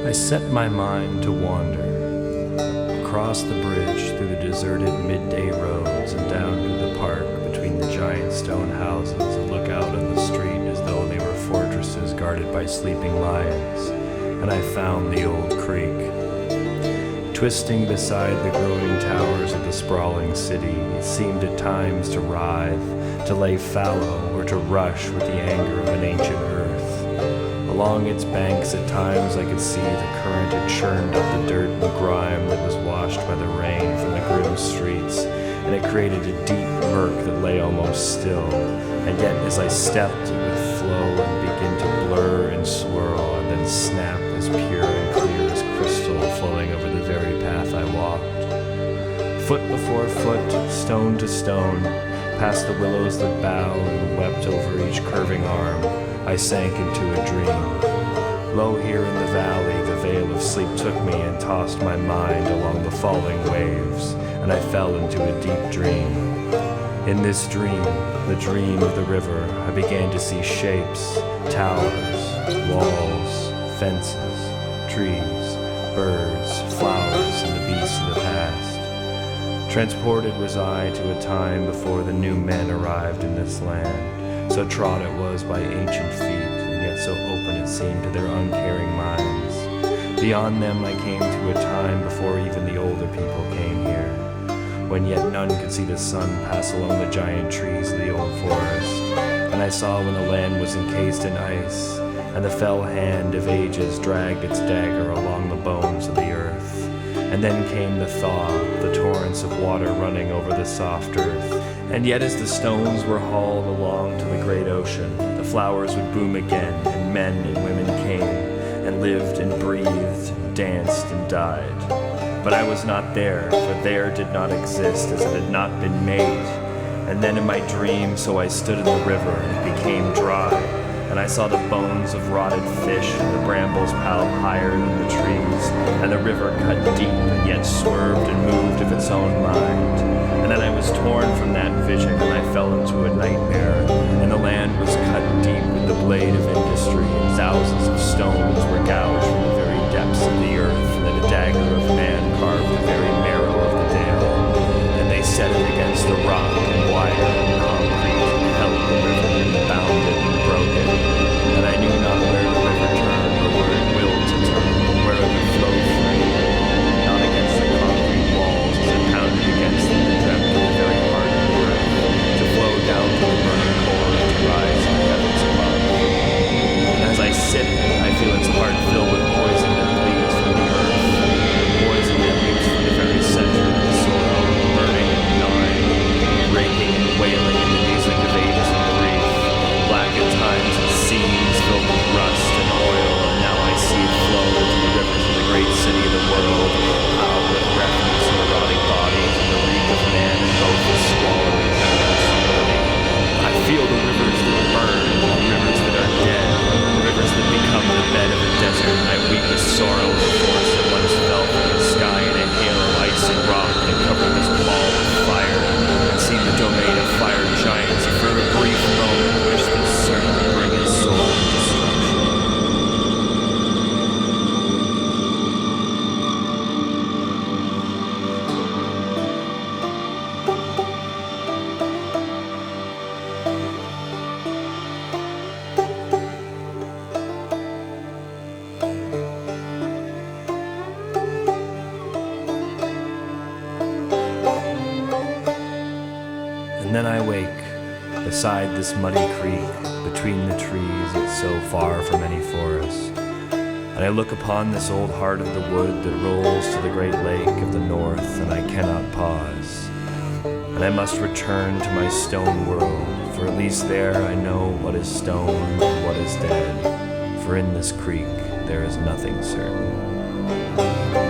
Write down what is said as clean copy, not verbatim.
I set my mind to wander across the bridge through the deserted midday roads and down to the park between the giant stone houses that look out on the street as though they were fortresses guarded by sleeping lions, and I found the old creek. Twisting beside the growing towers of the sprawling city, it seemed at times to writhe, to lay fallow, or to rush with the anger of an ancient earth. Along its banks at times I could see the current had churned up the dirt and grime that was washed by the rain from the grim streets, and it created a deep murk that lay almost still, and yet as I stepped it would flow and begin to blur and swirl and then snap as pure and clear as crystal flowing over the very path I walked. Foot before foot, stone to stone, past the willows that bowed and wept over each curving arm, I sank into a dream. Low here in the valley, the veil of sleep took me and tossed my mind along the falling waves, and I fell into a deep dream. In this dream, the dream of the river, I began to see shapes, towers, walls, fences, trees, birds, flowers, and the beasts of the past. Transported was I to a time before the new men arrived in this land. So trod it was by ancient feet, and yet so open it seemed to their uncaring minds. Beyond them I came to a time before even the older people came here, when yet none could see the sun pass along the giant trees of the old forest. And I saw when the land was encased in ice, and the fell hand of ages dragged its dagger along the bones of the earth. And then came the thaw, the torrents of water running over the soft earth. And yet as the stones were hauled along to the great ocean, the flowers would bloom again, and men and women came, and lived and breathed, and danced and died. But I was not there, for there did not exist, as it had not been made. And then in my dream, so I stood in the river, and it became dry, and I saw the bones of rotted fish, and the brambles piled higher than the trees, and the river cut deep, and yet swerved and moved of its own mind. And then I was torn from that vision, and I fell into a nightmare, and the land was cut deep with the blade of industry, and thousands of stones were gouged from the very depths of the earth, and then a dagger of man carved the very marrow of the dale. And they set it against the rock and wire and concrete, and held the river, and bound it and broke it. And I knew not where the river turned, or where it willed to turn, or where it would flow free, not against the concrete walls as it pounded against them and dreamt of the very heart of the earth, to flow down to the burning core and to rise to the heavens above. And as I sit in it, I feel its heart filled with poison that bleeds from the earth, poison that leaps from the very center of the soil, burning and gnawing, raking and wailing in the music of ages of grief. Black at times as seas filled with rust and oil, and now I see it flow into the rivers of the great city of the world, piled with refuse and rotting bodies, and the reek of man in both the squalor and humility. I feel the rivers that burn, the rivers that are dead, the rivers that become the bed of a desert, and I weep with sorrow the force that once fell from the sky in a hail of ice and rock that covered this wall of fire, and see the domain of fire giants, and for a brief moment wish this certainly bring its soul to destruction. And then I wake beside this muddy creek, between the trees that's so far from any forest. And I look upon this old heart of the wood that rolls to the great lake of the north, and I cannot pause. And I must return to my stone world, for at least there I know what is stone and what is dead. For in this creek there is nothing certain.